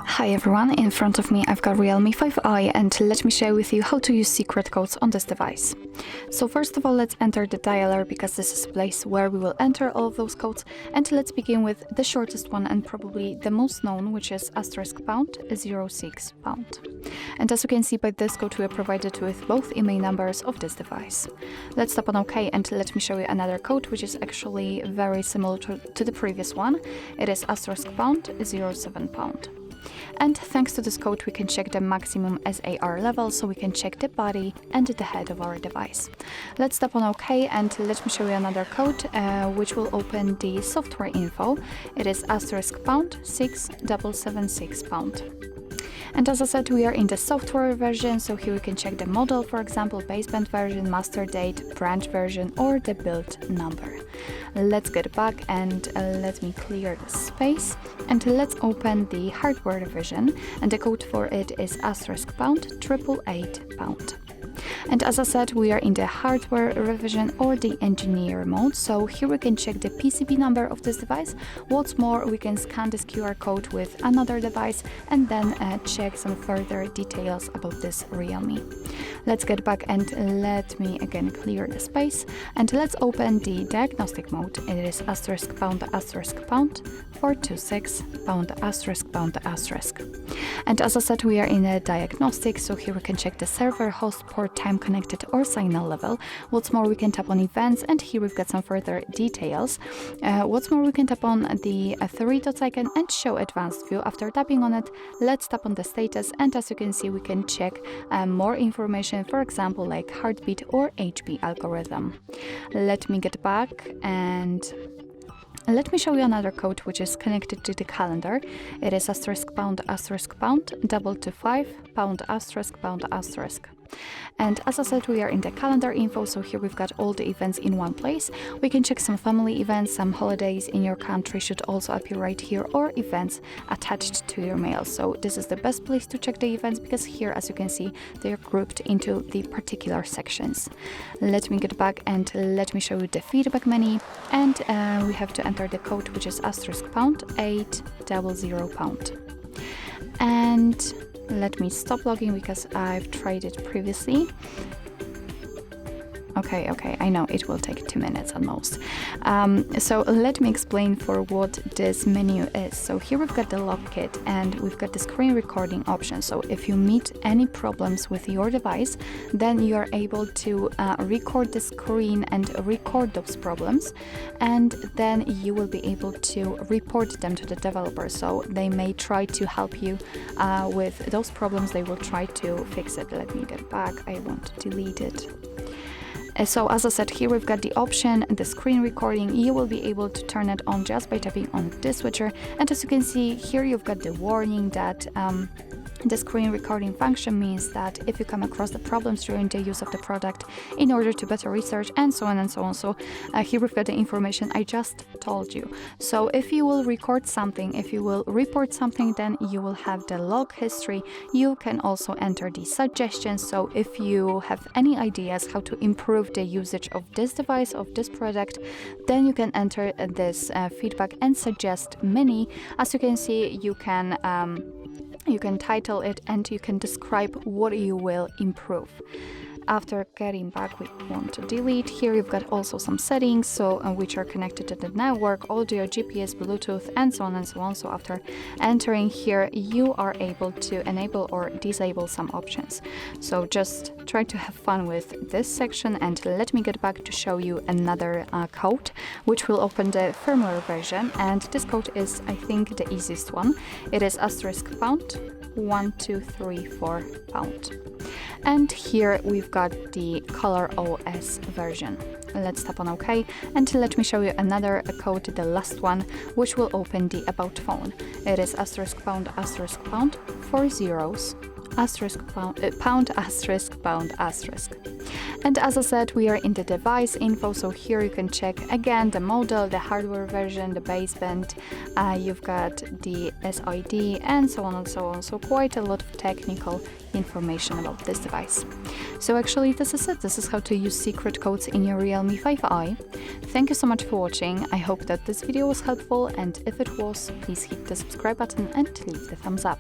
Hi everyone, in front of me I've got Realme 5i and let me share with you how to use secret codes on this device. So first of all, let's enter the dialer because this is a place where we will enter all of those codes, and let's begin with the shortest one and probably the most known, which is *#06#. And as you can see by this code, we are provided with both IMEI numbers of this device. Let's tap on OK and let me show you another code which is actually very similar to the previous one. It is *#07#. And thanks to this code we can check the maximum SAR level, so we can check the body and the head of our device. Let's tap on OK and let me show you another code which will open the software info. It is *#6776#. And as I said, we are in the software version, so here we can check the model, for example, baseband version, master date, branch version, or the build number. Let's get back and let me clear the space. And let's open the hardware version, and the code for it is *#888#. And as I said, we are in the hardware revision or the engineer mode, so here we can check the PCB number of this device. What's more, we can scan this QR code with another device and then check some further details about this Realme. Let's get back and let me again clear the space, and let's open the diagnostic mode. It is *#426#*#. And as I said, we are in a diagnostic, so here we can check the server, host, port, time connected, or signal level. What's more, we can tap on events, and here we've got some further details. What's more, we can tap on the three dots icon and show advanced view. After tapping on it, let's tap on the status, and as you can see, we can check more information, for example, like heartbeat or HB algorithm. Let me get back and let me show you another code which is connected to the calendar. It is *##225#*##. And as I said, we are in the calendar info, so here we've got all the events in one place. We can check some family events, some holidays in your country should also appear right here, or events attached to your mail. So this is the best place to check the events because here, as you can see, they are grouped into the particular sections. Let me get back and let me show you the feedback menu, and we have to enter the code which is *#800#. And let me stop logging because I've tried it previously. Okay, I know it will take 2 minutes at most. So let me explain for what this menu is. So here we've got the log kit and we've got the screen recording option. So if you meet any problems with your device, then you are able to record the screen and record those problems, and then you will be able to report them to the developer. So they may try to help you with those problems. They will try to fix it. Let me get back. I want to delete it. So as I said, here we've got the option, the screen recording. You will be able to turn it on just by tapping on this switcher. And as you can see here, you've got the warning that the screen recording function means that if you come across the problems during the use of the product, in order to better research and so on and so on. So here we've got the information I just told you. So if you will record something, if you will report something, then you will have the log history. You can also enter the suggestions. So if you have any ideas how to improve the usage of this device, of this product, then you can enter this feedback and suggest many. As you can see, you can title it and you can describe what you will improve. After getting back, we want to delete. Here you've got also some settings, so which are connected to the network, audio, GPS, Bluetooth, and so on and so on. So after entering here, you are able to enable or disable some options. So just try to have fun with this section, and let me get back to show you another code, which will open the firmware version. And this code is, I think, the easiest one. It is *#1234#. And here we've got the Color OS version. Let's tap on OK, and let me show you another code, the last one, which will open the About phone. It is *##4 zeros *##. And as I said, we are in the device info, so here you can check again the model, the hardware version, the baseband, you've got the SID, and so on and so on. So quite a lot of technical information about this device. So actually this is it. This is how to use secret codes in your Realme 5i. Thank you so much for watching. I hope that this video was helpful, and if it was, please hit the subscribe button and leave the thumbs up.